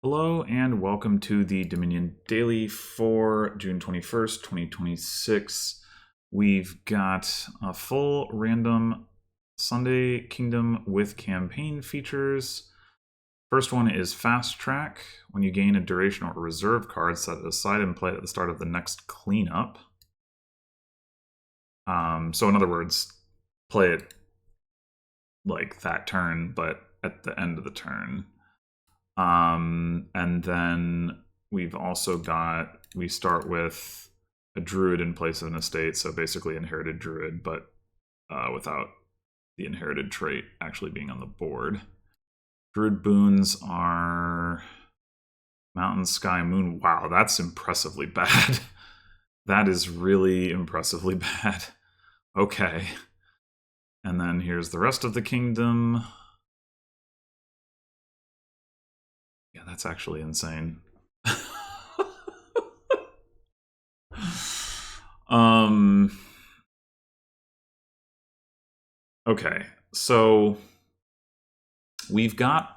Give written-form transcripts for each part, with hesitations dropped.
Hello and welcome to the Dominion Daily for June 21st, 2026. We've got a full random Sunday Kingdom with campaign features. First one is Fast Track. When you gain a duration or reserve card, set it aside and play it at the start of the next cleanup. So in other words, play it like that turn, but at the end of the turn. And then we've also got, we start with a druid in place of an estate, so basically inherited druid, but without the inherited trait actually being on the board. Druid boons are mountain, sky, moon. Wow, that's impressively bad. That is really impressively bad. Okay. And then here's the rest of the kingdom. Yeah, that's actually insane. Okay, so we've got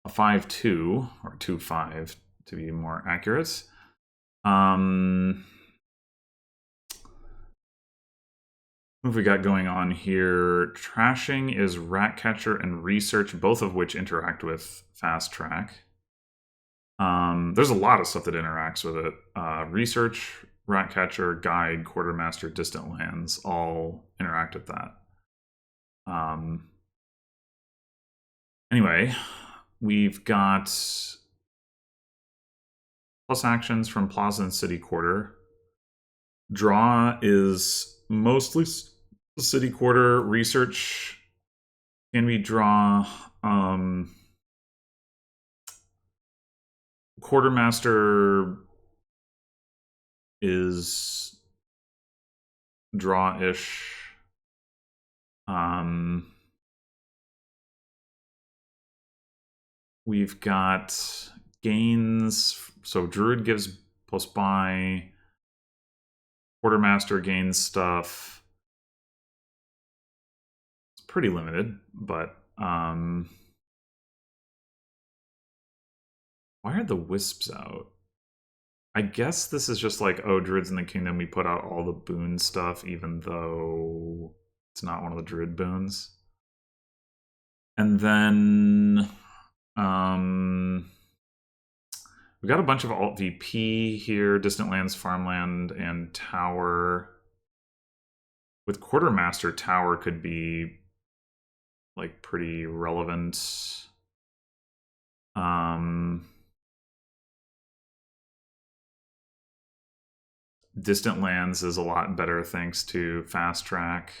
a 5-2, or 2-5 to be more accurate. What have we got going on here? Trashing is Ratcatcher and Research, both of which interact with Fast Track. There's a lot of stuff that interacts with it. Research, Ratcatcher, Guide, Quartermaster, Distant Lands all interact with that. Anyway, we've got plus actions from Plaza and City Quarter. Draw is mostly City Quarter. Research can we draw. Quartermaster is draw-ish. We've got gains. So Druid gives plus buy. Quartermaster gains stuff. It's pretty limited, but why are the wisps out? I guess this is just like, oh, Druids in the Kingdom, we put out all the boon stuff, even though it's not one of the Druid boons. And then we got a bunch of alt VP here, Distant Lands, Farmland, and Tower. With Quartermaster, Tower could be like pretty relevant. Distant Lands is a lot better thanks to Fast Track.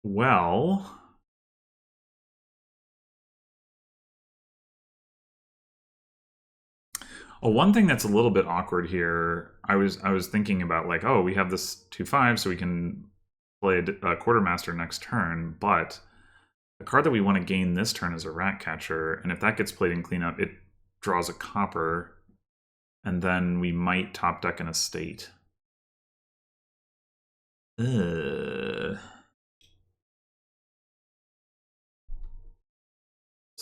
Well, one thing that's a little bit awkward here, I was thinking about like, oh, we have this 2/5, so we can play a Quartermaster next turn, but the card that we want to gain this turn is a Ratcatcher, and if that gets played in cleanup, it draws a copper, and then we might top deck an estate. So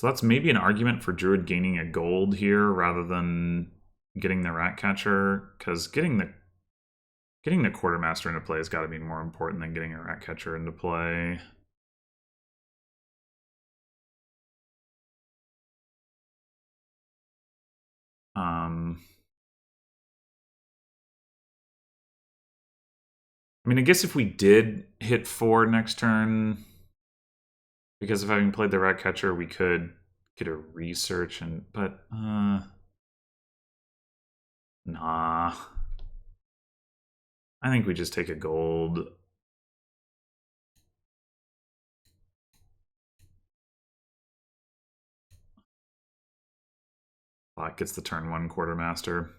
that's maybe an argument for Druid gaining a gold here rather than getting the Ratcatcher, because getting the Quartermaster into play has got to be more important than getting a Ratcatcher into play. I mean, I guess if we did hit 4 next turn, because of having played the Ratcatcher, we could get a Research, but nah. I think we just take a gold. Black gets the turn 1 Quartermaster.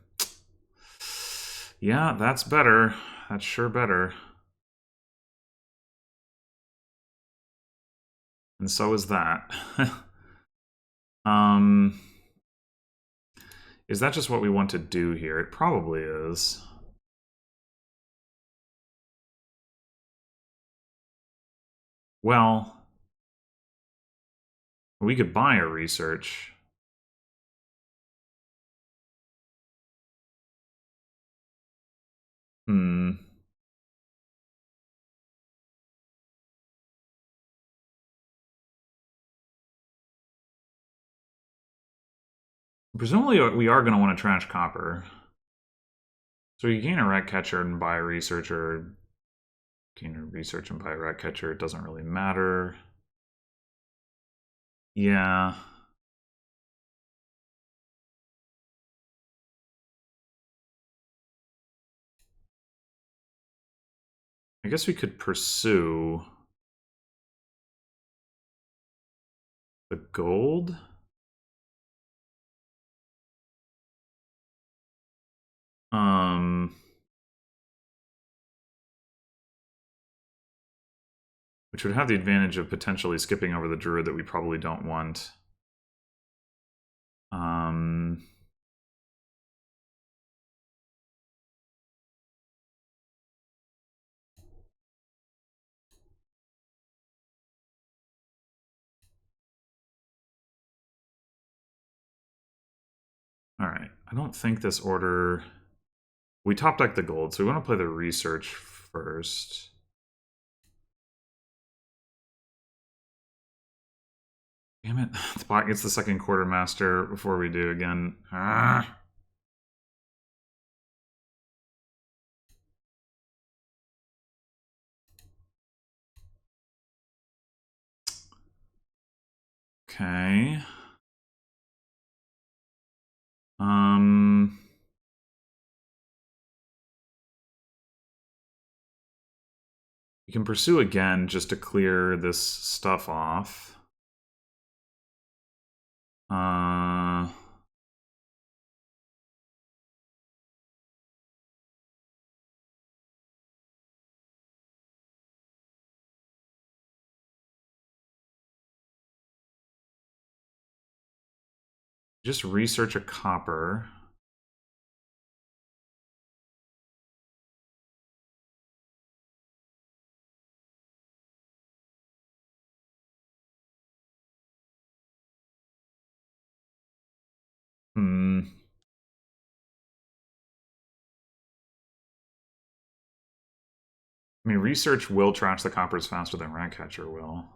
Yeah, that's better. That's sure better. And so is that. Is that just what we want to do here? It probably is. Well, we could buy a research. Hmm. Presumably, we are going to want to trash copper. So you gain a rat catcher and buy a research, or gain a research and buy a rat catcher. It doesn't really matter. Yeah. I guess we could pursue the gold. Which would have the advantage of potentially skipping over the druid that we probably don't want. All right. I don't think this order. We top deck the gold, so we want to play the research first. Damn it. The bot gets the second quartermaster before we do again. Ah. Okay. You can pursue again just to clear this stuff off. Just research a copper. Hmm. I mean, research will trash the coppers faster than Ratcatcher will.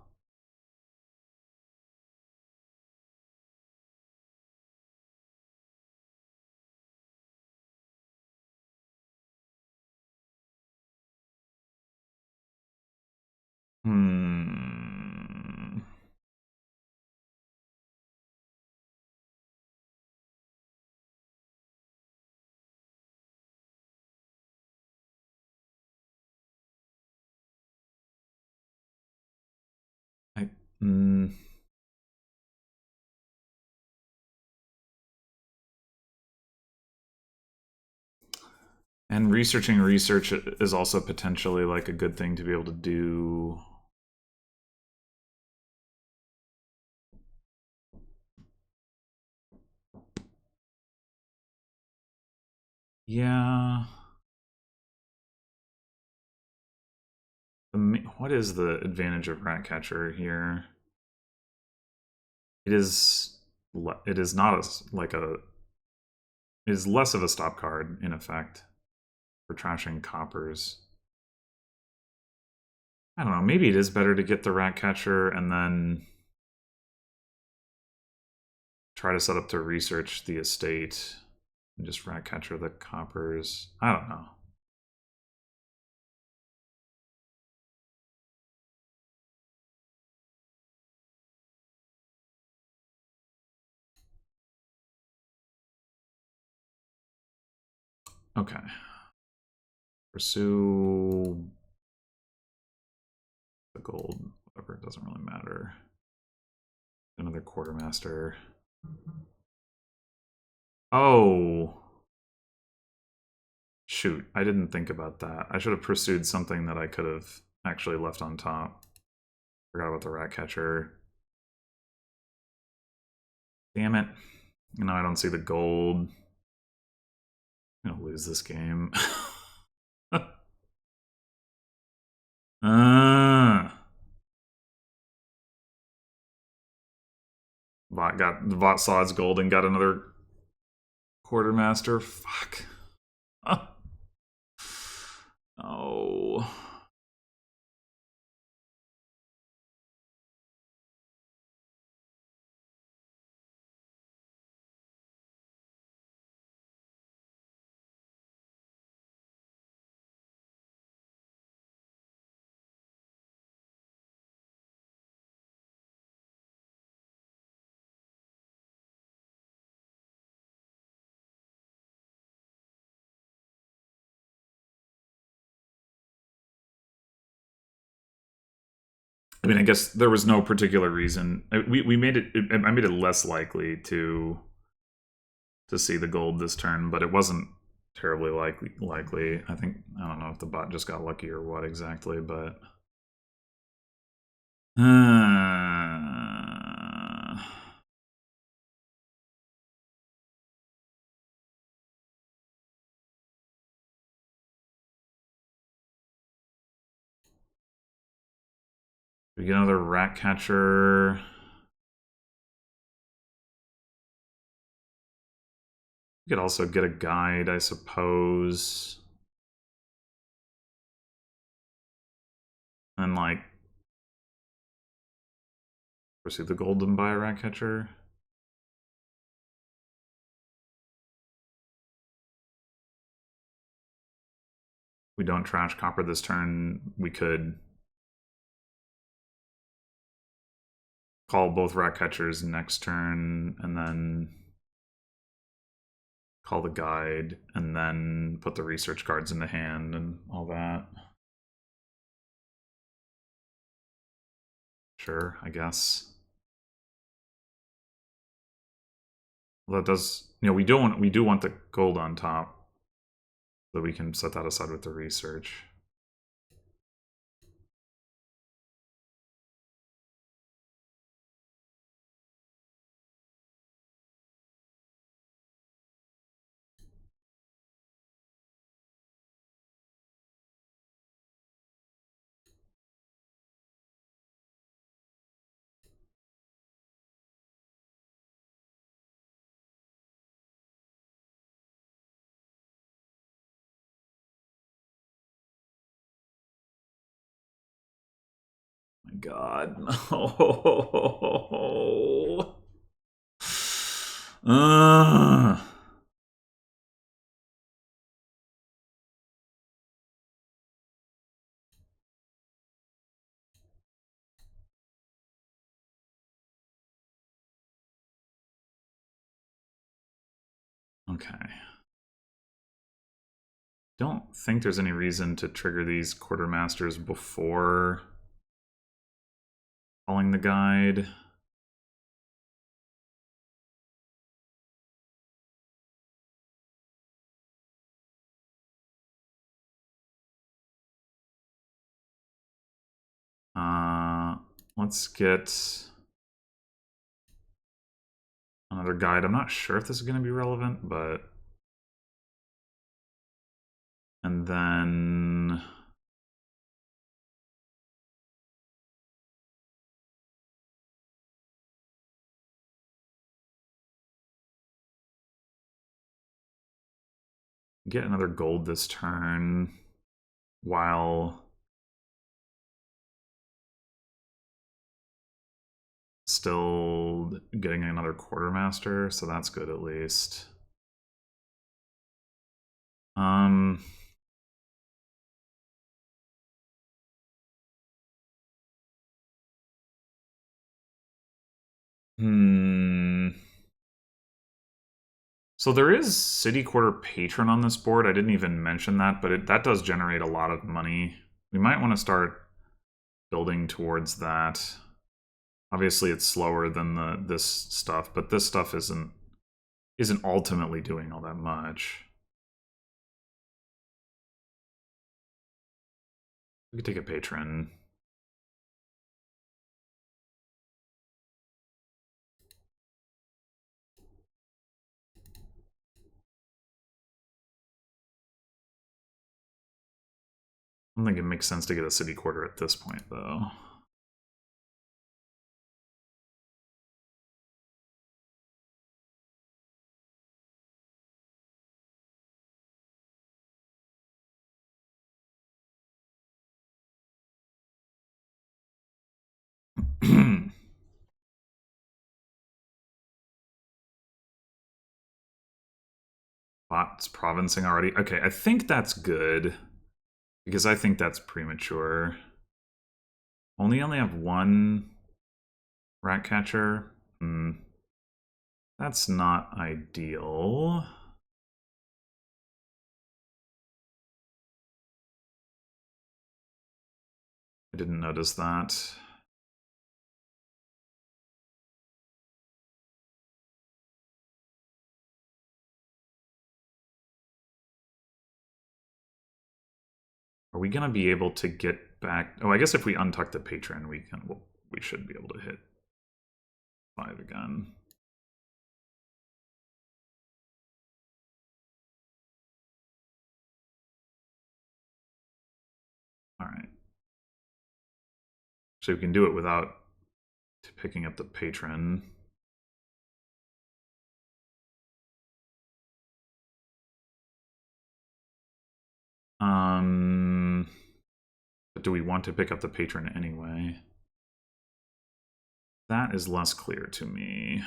Hmm. I, mm, and researching research is also potentially like a good thing to be able to do. Yeah. What is the advantage of Ratcatcher here? It is. It is not like a. It is less of a stop card in effect for trashing coppers. I don't know. Maybe it is better to get the Ratcatcher and then try to set up to research the estate and just Ratcatcher the coppers. I don't know. Okay. Pursue the gold. Whatever. It doesn't really matter. Another quartermaster. Oh. Shoot. I didn't think about that. I should have pursued something that I could have actually left on top. Forgot about the Ratcatcher. Damn it. Now I don't see the gold. I'm gonna lose this game. uh, Vought saw its gold and got another quartermaster. Fuck. Oh. I mean, I guess there was no particular reason. We made it. I made it less likely to see the gold this turn, but it wasn't terribly likely. I think I don't know if the bot just got lucky or what exactly, but we get another rat catcher. We could also get a guide, I suppose. And like pursue the gold and buy a rat catcher. We don't trash copper this turn. We could call both rat catchers next turn and then call the guide and then put the research cards in the hand and all that. Sure, I guess. Well, that does, you know, we do want the gold on top, so we can set that aside with the research. My God, no. Okay. Don't think there's any reason to trigger these quartermasters before calling the guide. Let's get another guide. I'm not sure if this is going to be relevant, but... And then... Get another gold this turn while still getting another quartermaster, so that's good at least. So there is City Quarter Patron on this board. I didn't even mention that, but that does generate a lot of money. We might want to start building towards that. Obviously, it's slower than this stuff, but this stuff isn't ultimately doing all that much. We could take a patron. I don't think it makes sense to get a city quarter at this point, though. Bot's provincing already. Okay, I think that's good. Because I think that's premature. Only have one rat catcher? That's not ideal. I didn't notice that. Are we gonna be able to get back? Oh, I guess if we untuck the patron, we can. Well, we should be able to hit 5 again. All right. So we can do it without picking up the patron. But do we want to pick up the patron anyway? That is less clear to me.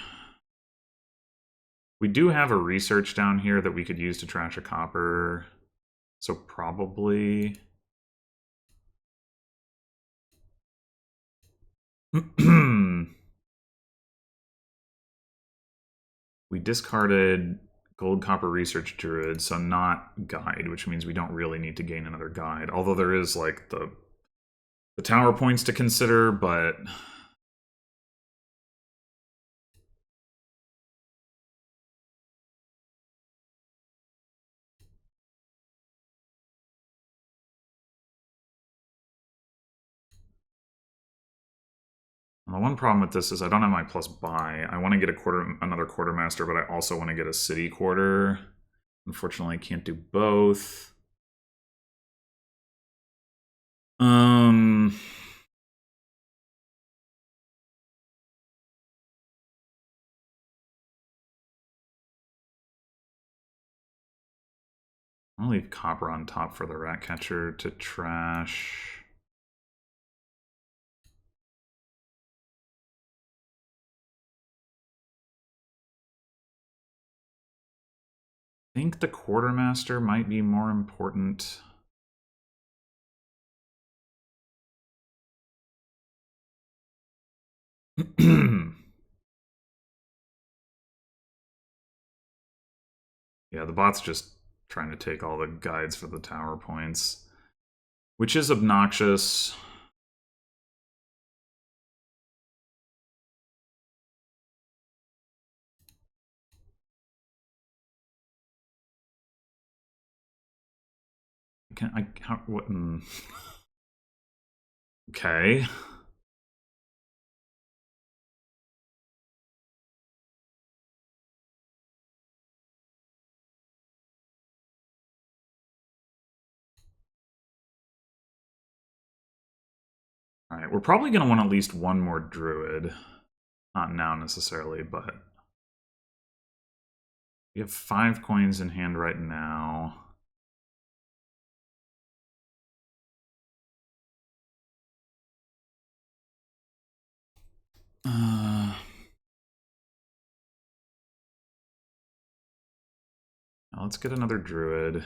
We do have a research down here that we could use to trash a copper. So probably... we discarded gold copper research druid, so not guide, which means we don't really need to gain another guide. Although there is like the tower points to consider, but the one problem with this is I don't have my plus buy. I want to get another quartermaster, but I also want to get a city quarter. Unfortunately, I can't do both. I'll leave copper on top for the rat catcher to trash. I think the quartermaster might be more important. Yeah, the bot's just trying to take all the guides for the tower points, which is obnoxious. What? Okay. All right, we're probably going to want at least one more druid. Not now necessarily, but we have 5 coins in hand right now. Now let's get another druid.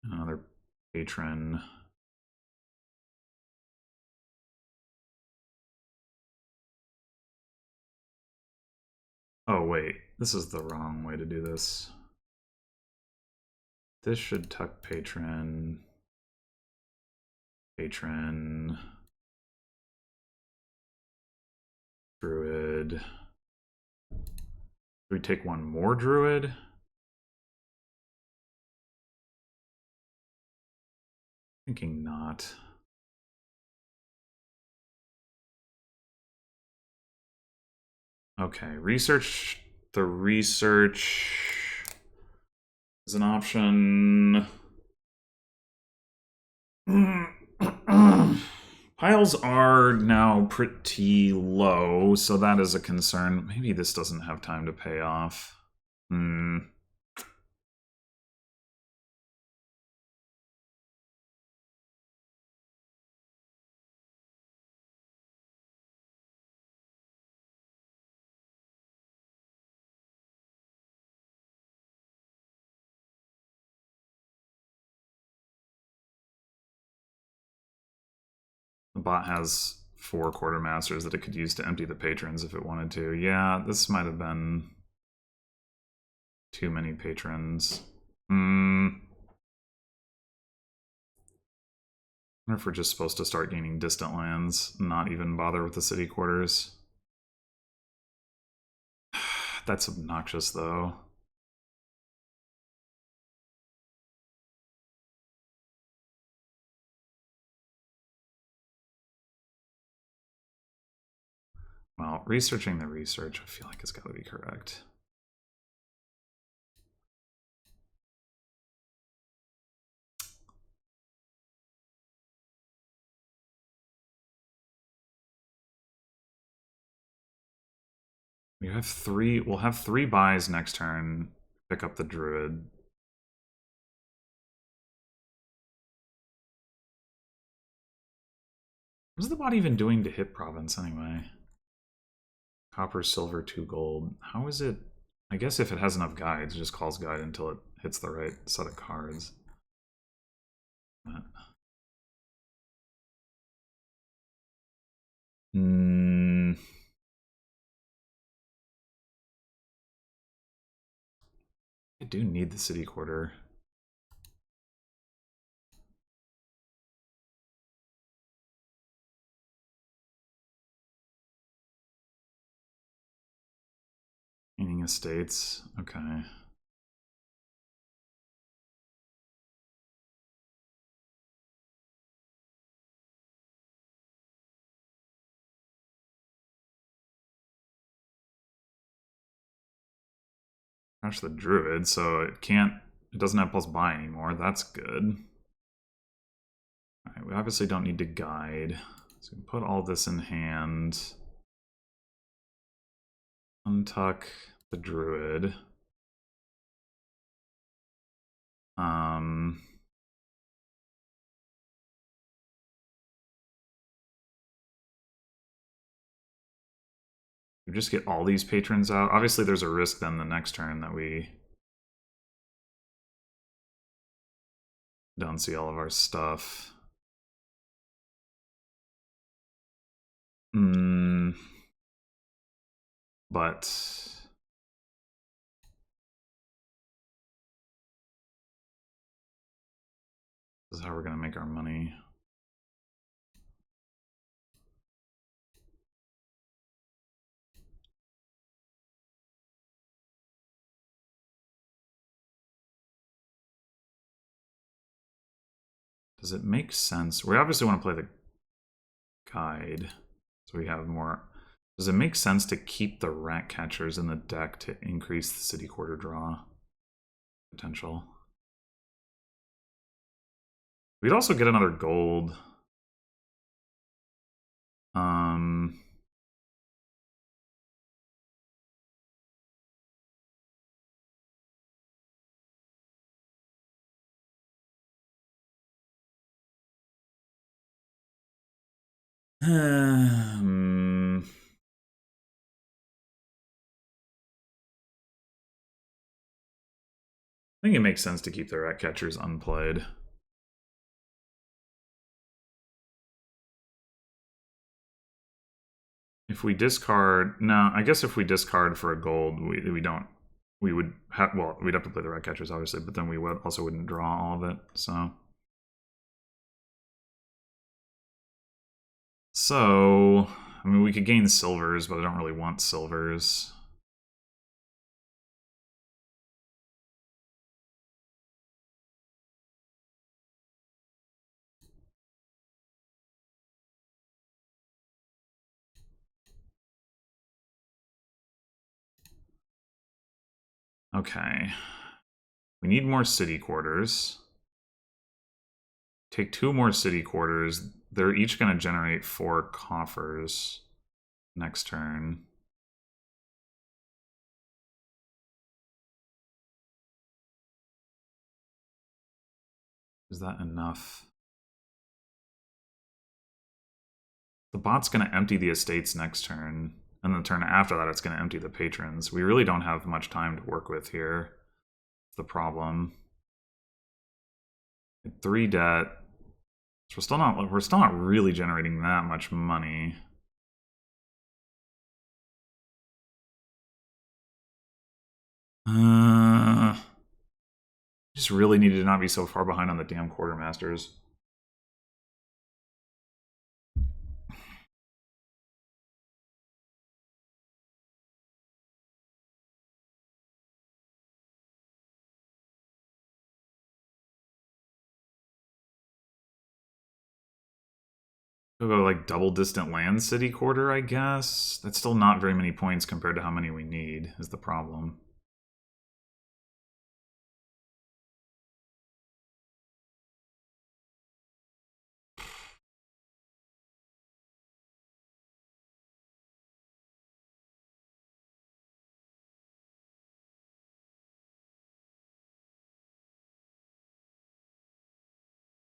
Another patron. Oh wait, this is the wrong way to do this. This should tuck patron. Patron. Druid. Do we take one more druid? Thinking not. Okay, research. The research is an option. Piles are now pretty low, so that is a concern. Maybe this doesn't have time to pay off. The bot has 4 quartermasters that it could use to empty the patrons if it wanted to. Yeah, this might have been too many patrons. I wonder if we're just supposed to start gaining distant lands, not even bother with the city quarters. That's obnoxious, though. Well, researching the research, I feel like it's got to be correct. We'll have 3 buys next turn. Pick up the druid. What's the bot even doing to hit province anyway? Copper, silver, 2 gold. How is it? I guess if it has enough guides, it just calls guide until it hits the right set of cards. But... I do need the city quarter. Gaining estates. Okay. Crash the druid, so it doesn't have plus buy anymore. That's good. Alright, we obviously don't need to guide. So we can put all this in hand. Untuck the druid. We just get all these patrons out. Obviously, there's a risk then the next turn that we don't see all of our stuff. But this is how we're going to make our money. Does it make sense? We obviously want to play the guide, so we have more. Does it make sense to keep the rat catchers in the deck to increase the city quarter draw potential? We'd also get another gold. I think it makes sense to keep the rat catchers unplayed. If we discard, no, I guess if we discard for a gold, we don't. We would have, well, we'd have to play the rat catchers obviously, but then we would also wouldn't draw all of it. So, I mean, we could gain silvers, but I don't really want silvers. Okay. We need more city quarters. Take 2 more city quarters. They're each going to generate 4 coffers next turn. Is that enough? The bot's going to empty the estates next turn, and the turn after that it's going to empty the patrons. We really don't have much time to work with here. That's the problem. 3 debt, So we're still not really generating that much money. Just really needed to not be so far behind on the damn quartermasters. We'll go like double distant land city quarter, I guess. That's still not very many points compared to how many we need, is the problem.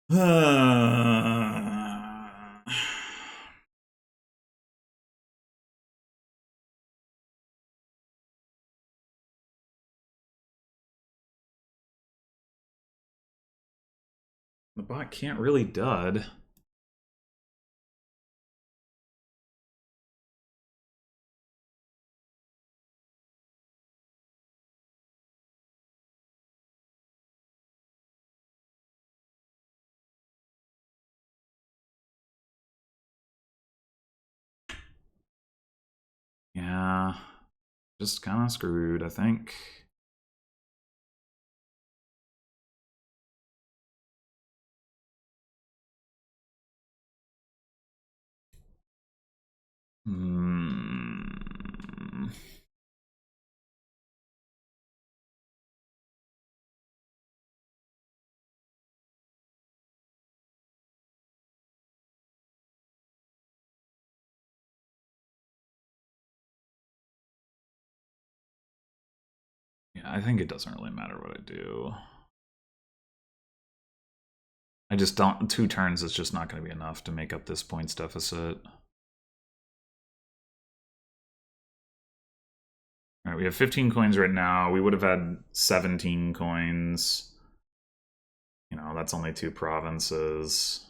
The bot can't really dud. Yeah, just kind of screwed, I think. Hmm. Yeah, I think it doesn't really matter what I do. I just don't. 2 turns is just not going to be enough to make up this points deficit. All right, we have 15 coins right now. We would have had 17 coins. You know, that's only 2 provinces.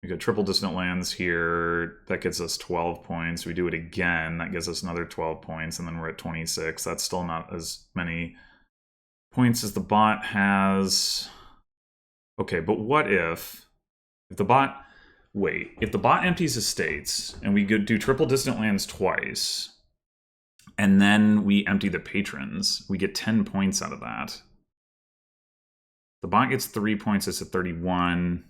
We got triple distant lands here. That gets us 12 points. We do it again. That gives us another 12 points, and then we're at 26. That's still not as many points as the bot has. Okay, but what if the bot... Wait, if the bot empties estates, and we do triple distant lands twice, and then we empty the patrons, we get 10 points out of that. The bot gets 3 points, it's at 31.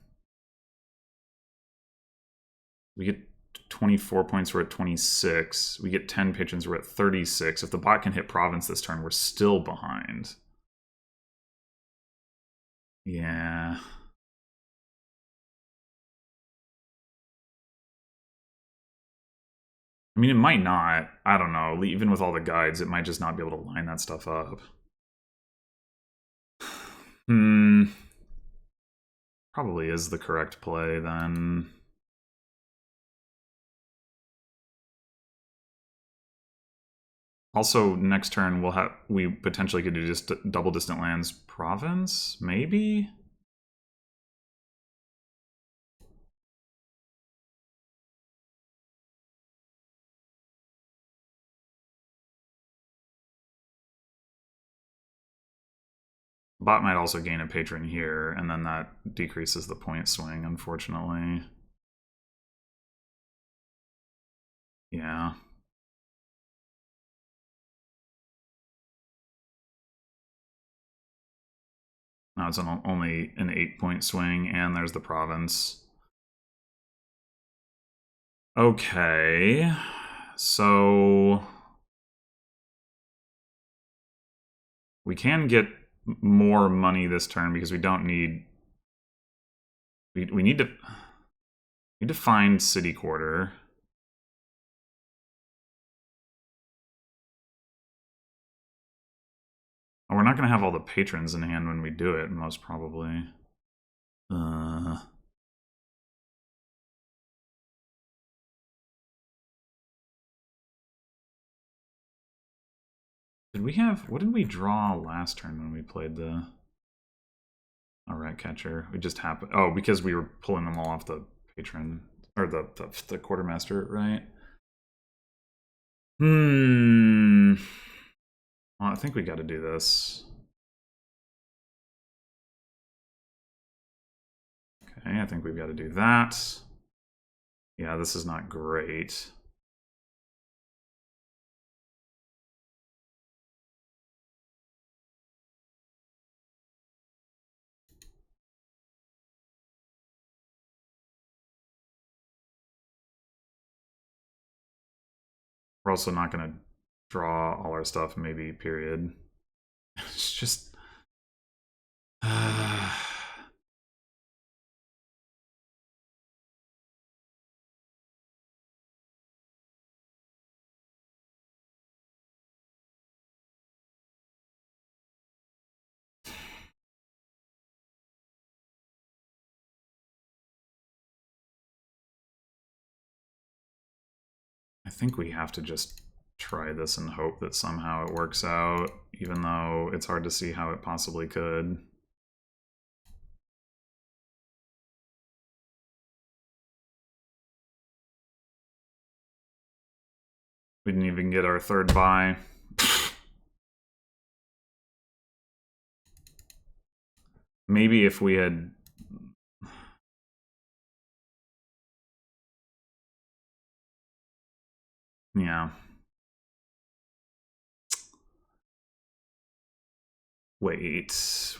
We get 24 points, we're at 26. We get 10 patrons, we're at 36. If the bot can hit province this turn, we're still behind. Yeah. I mean, it might not. I don't know. Even with all the guides, it might just not be able to line that stuff up. Probably is the correct play, then. Also, next turn we potentially could do just double distant lands province, maybe? Bot might also gain a patron here, and then that decreases the point swing, unfortunately. Yeah. Now it's only an 8-point swing, and there's the province. Okay. So... we can get more money this turn because we don't need... We need to find city quarter. We're not going to have all the patrons in hand when we do it, most probably. Did we have... What did we draw last turn when we played the... rat catcher? We just happened... Oh, because we were pulling them all off the patron... Or the quartermaster, right? Well, I think we got to do this. Okay, I think we've got to do that. Yeah, this is not great. We're also not going to draw all our stuff, maybe, period. It's just... I think we have to just try this and hope that somehow it works out, even though it's hard to see how it possibly could. We didn't even get our third buy. Maybe if we had... Yeah. Wait.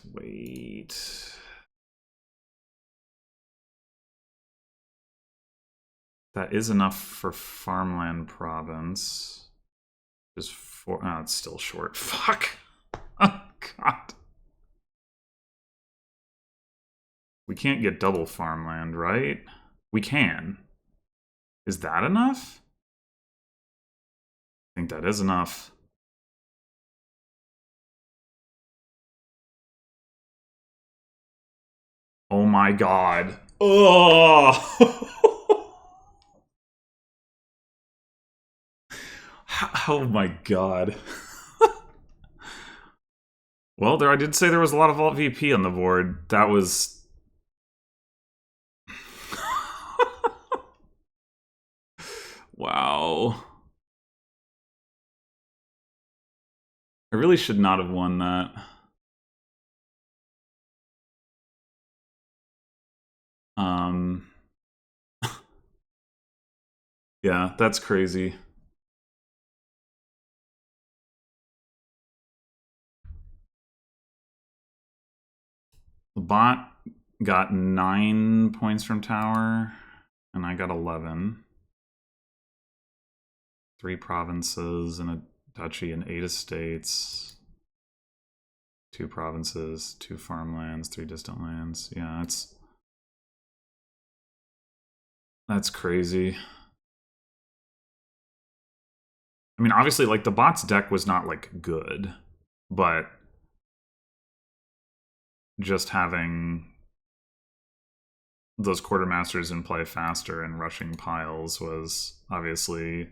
That is enough for farmland province. Just four... Oh, it's still short. Fuck. Oh, God. We can't get double farmland, right? We can. Is that enough? I think that is enough. Oh my God. Oh! Oh my God. Well, I did say there was a lot of alt VP on the board. That was... Wow. I really should not have won that. Yeah, that's crazy. The bot got 9 points from tower, and I got 11. 3 provinces and a duchy and 8 estates. 2 provinces, 2 farmlands, 3 distant lands. Yeah, that's crazy. I mean, obviously, like, the bot's deck was not, like, good, but just having those quartermasters in play faster and rushing piles was obviously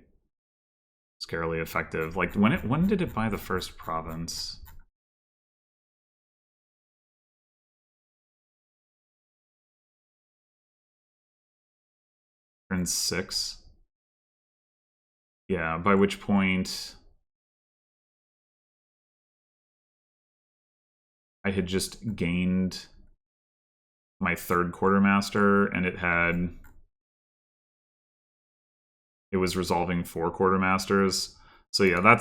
scarily effective. Like, when did it buy the first province? Turn 6. Yeah, by which point I had just gained my 3rd quartermaster, and it was resolving 4 quartermasters. So yeah, that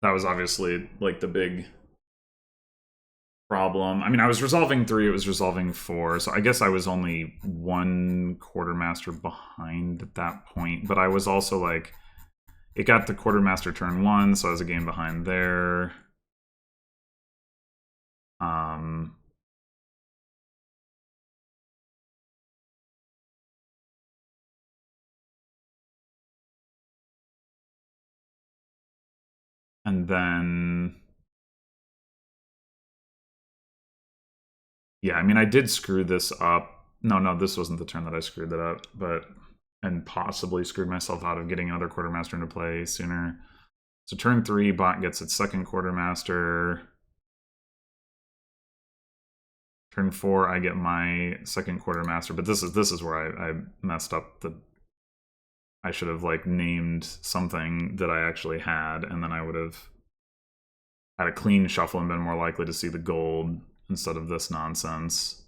was obviously like the big problem. I mean, I was resolving 3, it was resolving 4, so I guess I was only 1 quartermaster behind at that point, but I was also like, it got the quartermaster turn 1, so I was a game behind there. And then... Yeah, I mean, I did screw this up. No, this wasn't the turn that I screwed that up, but and possibly screwed myself out of getting another quartermaster into play sooner. So turn 3, bot gets its second quartermaster. Turn 4, I get my second quartermaster, but this is where I messed up. I should have like named something that I actually had, and then I would have had a clean shuffle and been more likely to see the gold instead of this nonsense.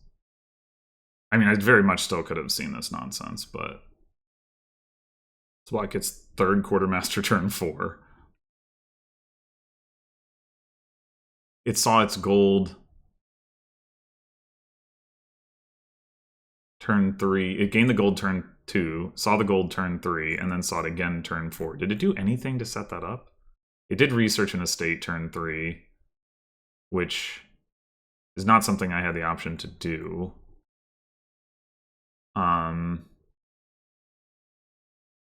I mean, I very much still could have seen this nonsense, but it's why it gets third quartermaster turn 4. It saw its gold turn 3. It gained the gold turn 2, saw the gold turn 3, and then saw it again turn 4. Did it do anything to set that up? It did research an estate turn 3, which is not something I had the option to do. I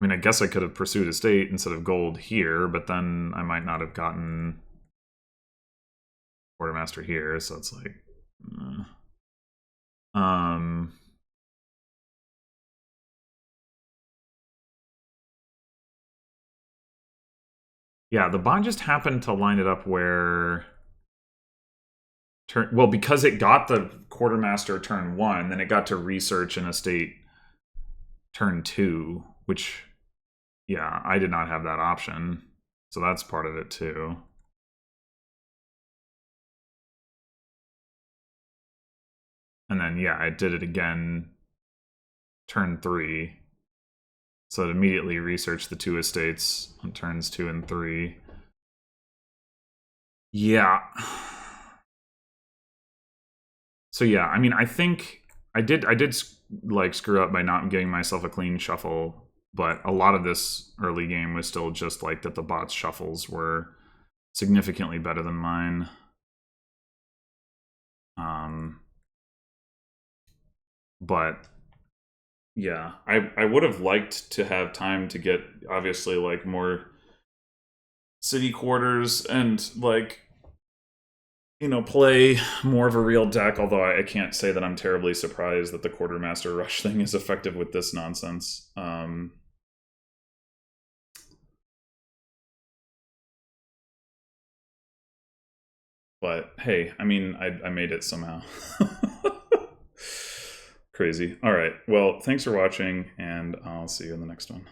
mean, I guess I could have pursued estate instead of gold here, but then I might not have gotten quartermaster here, so it's like... Yeah, the bot just happened to line it up where... Well, because it got the quartermaster turn 1, then it got to research an estate turn 2, which, yeah, I did not have that option. So that's part of it too. And then, yeah, I did it again turn 3. So it immediately researched the 2 estates on turns 2 and 3. Yeah. So yeah, I mean, I think I did like screw up by not giving myself a clean shuffle, but a lot of this early game was still just like that the bot's shuffles were significantly better than mine. But yeah, I would have liked to have time to get obviously like more city quarters and like, you know, play more of a real deck, although I can't say that I'm terribly surprised that the quartermaster rush thing is effective with this nonsense. But hey, I mean, I made it somehow. Crazy. All right. Well, thanks for watching, and I'll see you in the next one.